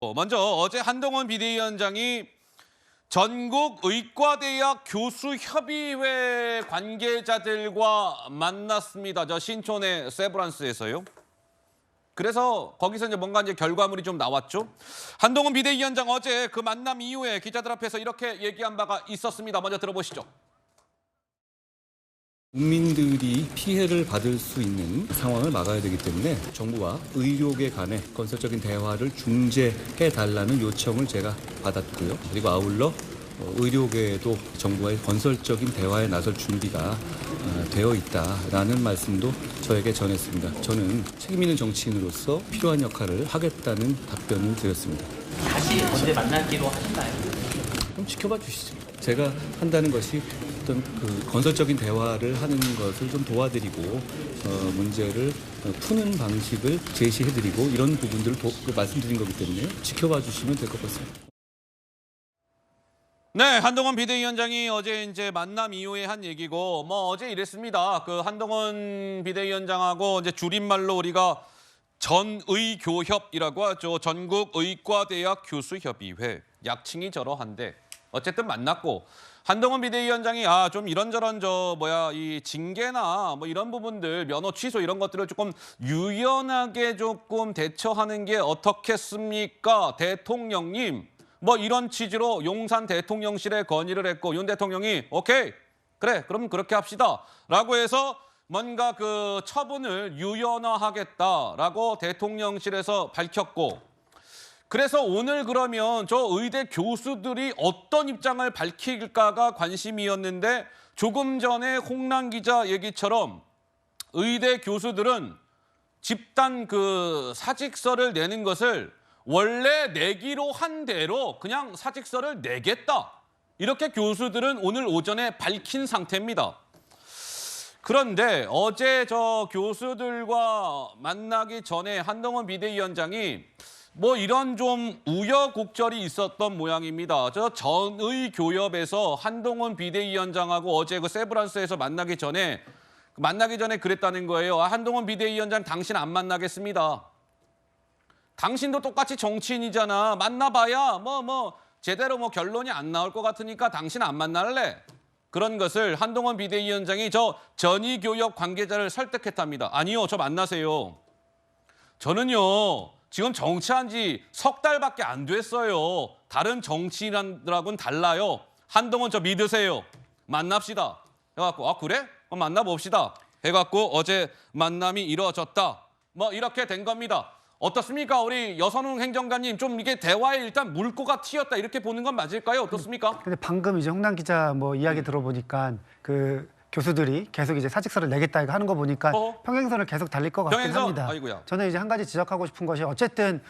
먼저 어제 한동훈 비대위원장이 전국 의과대학 교수협의회 관계자들과 만났습니다. 저 신촌의 세브란스에서요. 그래서 거기서 이제 뭔가 결과물이 좀 나왔죠. 한동훈 비대위원장 어제 그 만남 이후에 기자들 앞에서 이렇게 얘기한 바가 있었습니다. 먼저 들어보시죠. 국민들이 피해를 받을 수 있는 상황을 막아야 되기 때문에 정부와 의료계 간의 건설적인 대화를 중재해달라는 요청을 제가 받았고요. 그리고 아울러 의료계도 정부와의 건설적인 대화에 나설 준비가 되어 있다라는 말씀도 저에게 전했습니다. 저는 책임 있는 정치인으로서 필요한 역할을 하겠다는 답변을 드렸습니다. 다시 언제 만나기로 하신가요? 그럼 지켜봐 주시죠. 제가 한다는 것이 어떤 그 건설적인 대화를 하는 것을 좀 도와드리고 문제를 푸는 방식을 제시해드리고 이런 부분들을 말씀드린 거기 때문에 지켜봐 주시면 될 것 같습니다. 네, 한동훈 비대위원장이 어제 이제 만남 이후에 한 얘기고, 어제 이랬습니다. 그 한동훈 비대위원장하고 이제 줄임말로 우리가 전의교협이라고 하죠. 전국 의과대학 교수협의회. 약칭이 저러한데 어쨌든 만났고, 한동훈 비대위원장이 좀 이런저런 이 징계나 이런 부분들 면허 취소 이런 것들을 조금 유연하게 조금 대처하는 게 어떻겠습니까? 대통령님. 이런 취지로 용산 대통령실에 건의를 했고 윤 대통령이 오케이 그래 그럼 그렇게 합시다 라고 해서 뭔가 그 처분을 유연화하겠다라고 대통령실에서 밝혔고, 그래서 오늘 그러면 저 의대 교수들이 어떤 입장을 밝힐까가 관심이었는데, 조금 전에 홍란 기자 얘기처럼 의대 교수들은 집단 그 사직서를 내는 것을 원래 내기로 한 대로 그냥 사직서를 내겠다. 이렇게 교수들은 오늘 오전에 밝힌 상태입니다. 그런데 어제 저 교수들과 만나기 전에 한동훈 비대위원장이 이런 좀 우여곡절이 있었던 모양입니다. 저 전의교협에서 한동훈 비대위원장하고 어제 그 세브란스에서 만나기 전에 그랬다는 거예요. 한동훈 비대위원장 당신 안 만나겠습니다. 당신도 똑같이 정치인이잖아. 만나봐야 제대로 결론이 안 나올 것 같으니까 당신 안 만날래. 그런 것을 한동훈 비대위원장이 저 전의교협 관계자를 설득했답니다. 아니요, 저 만나세요. 저는요 지금 정치한 지 석 달밖에 안 됐어요. 다른 정치인들하고는 달라요. 한동훈 저 믿으세요. 만납시다. 해갖고 그래? 만나봅시다. 해갖고 어제 만남이 이루어졌다. 이렇게 된 겁니다. 어떻습니까? 우리 여선웅 행정관님, 좀 이게 대화에 일단 물꼬가 튀었다 이렇게 보는 건 맞을까요? 어떻습니까? 근데 방금 이제 홍란 기자 이야기 들어보니까 그 교수들이 계속 이제 사직서를 내겠다 이거 하는 거 보니까 평행선을 계속 달릴 것 같긴 합니다. 아이고야. 저는 이제 한 가지 지적하고 싶은 것이 어쨌든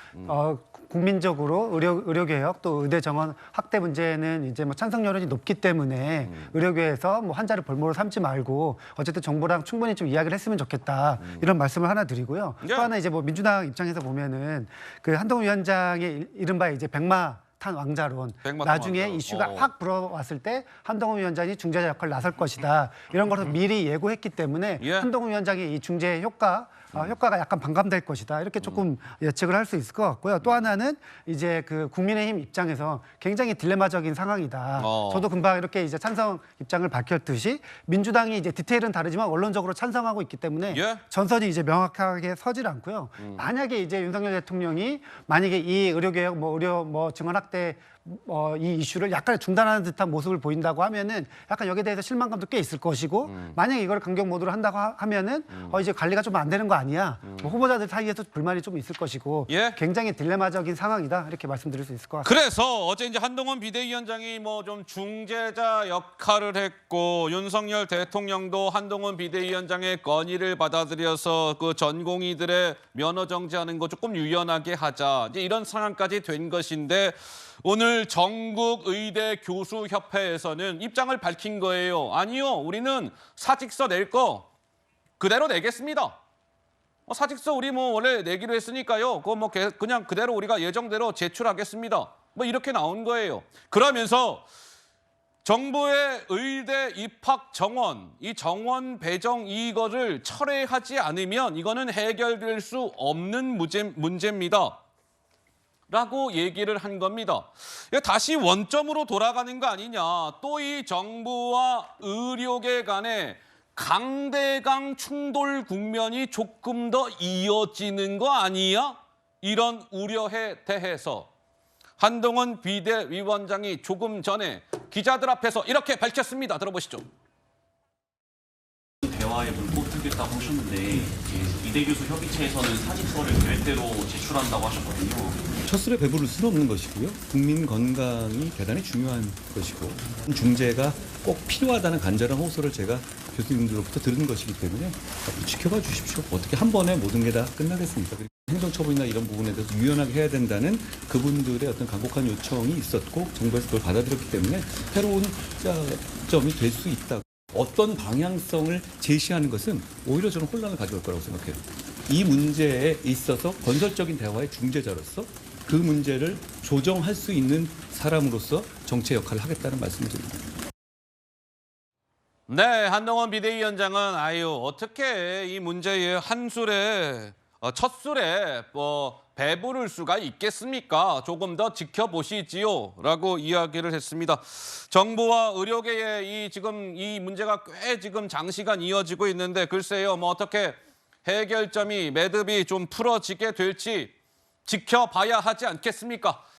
국민적으로 의료개혁 또 의대 정원 확대 문제는 이제 찬성 여론이 높기 때문에 의료계에서 환자를 볼모로 삼지 말고 어쨌든 정부랑 충분히 좀 이야기를 했으면 좋겠다 이런 말씀을 하나 드리고요. 또 하나 이제 민주당 입장에서 보면은 그 한동훈 위원장의 이른바 이제 백마탄 왕자론, 나중에 왕자. 이슈가 확 불어왔을 때 한동훈 위원장이 중재자 역할을 나설 것이다 이런 것을 미리 예고했기 때문에 한동훈 위원장의 이 중재 효과가 약간 반감될 것이다 이렇게 조금 예측을 할 수 있을 것 같고요. 또 하나는 이제 그 국민의힘 입장에서 굉장히 딜레마적인 상황이다. 저도 금방 이렇게 이제 찬성 입장을 밝혔듯이 민주당이 이제 디테일은 다르지만 원론적으로 찬성하고 있기 때문에 전선이 이제 명확하게 서질 않고요. 만약에 이제 윤석열 대통령이 만약에 이 의료개혁 의료 증원 확대 이 이슈를 약간 중단하는 듯한 모습을 보인다고 하면은 약간 여기에 대해서 실망감도 꽤 있을 것이고 만약에 이걸 강경 모드로 한다고 하면은 이제 관리가 좀 안 되는 거 아니야. 후보자들 사이에서 불만이 좀 있을 것이고 굉장히 딜레마적인 상황이다 이렇게 말씀드릴 수 있을 것 같습니다. 그래서 어제 이제 한동훈 비대위원장이 좀 중재자 역할을 했고, 윤석열 대통령도 한동훈 비대위원장의 건의를 받아들여서 그 전공의들의 면허 정지하는 거 조금 유연하게 하자, 이제 이런 상황까지 된 것인데, 오늘 전국 의대 교수협회에서는 입장을 밝힌 거예요. 아니요, 우리는 사직서 낼 거 그대로 내겠습니다. 사직서 우리 원래 내기로 했으니까요. 그거 그냥 그대로 우리가 예정대로 제출하겠습니다. 이렇게 나온 거예요. 그러면서 정부의 의대 입학 정원, 이 정원 배정 이거를 철회하지 않으면 이거는 해결될 수 없는 문제입니다. 라고 얘기를 한 겁니다. 다시 원점으로 돌아가는 거 아니냐. 또 이 정부와 의료계 간의 강대강 충돌 국면이 조금 더 이어지는 거 아니야? 이런 우려에 대해서 한동훈 비대위원장이 조금 전에 기자들 앞에서 이렇게 밝혔습니다. 들어보시죠. 대화에 물꼬 트겠다고 하셨는데 이대 교수 협의체에서는 사직서를 계획대로 제출한다고 하셨거든요. 첫술에 배부를 수는 없는 것이고요. 국민 건강이 대단히 중요한 것이고 중재가 꼭 필요하다는 간절한 호소를 제가 교수님들로부터 들은 것이기 때문에 앞으로 지켜봐 주십시오. 어떻게 한 번에 모든 게 다 끝나겠습니까? 그리고 행정처분이나 이런 부분에 대해서 유연하게 해야 된다는 그분들의 어떤 간곡한 요청이 있었고 정부에서 그걸 받아들였기 때문에 새로운 점이 될 수 있다. 어떤 방향성을 제시하는 것은 오히려 저는 혼란을 가져올 거라고 생각해요. 이 문제에 있어서 건설적인 대화의 중재자로서 그 문제를 조정할 수 있는 사람으로서 정치 역할을 하겠다는 말씀을 드립니다. 네, 한동훈 비대위원장은 어떻게 이 문제에 첫 술에 배부를 수가 있겠습니까? 조금 더 지켜보시지요. 라고 이야기를 했습니다. 정부와 의료계의 이 문제가 꽤 지금 장시간 이어지고 있는데 글쎄요, 어떻게 해결점이 매듭이 좀 풀어지게 될지 지켜봐야 하지 않겠습니까?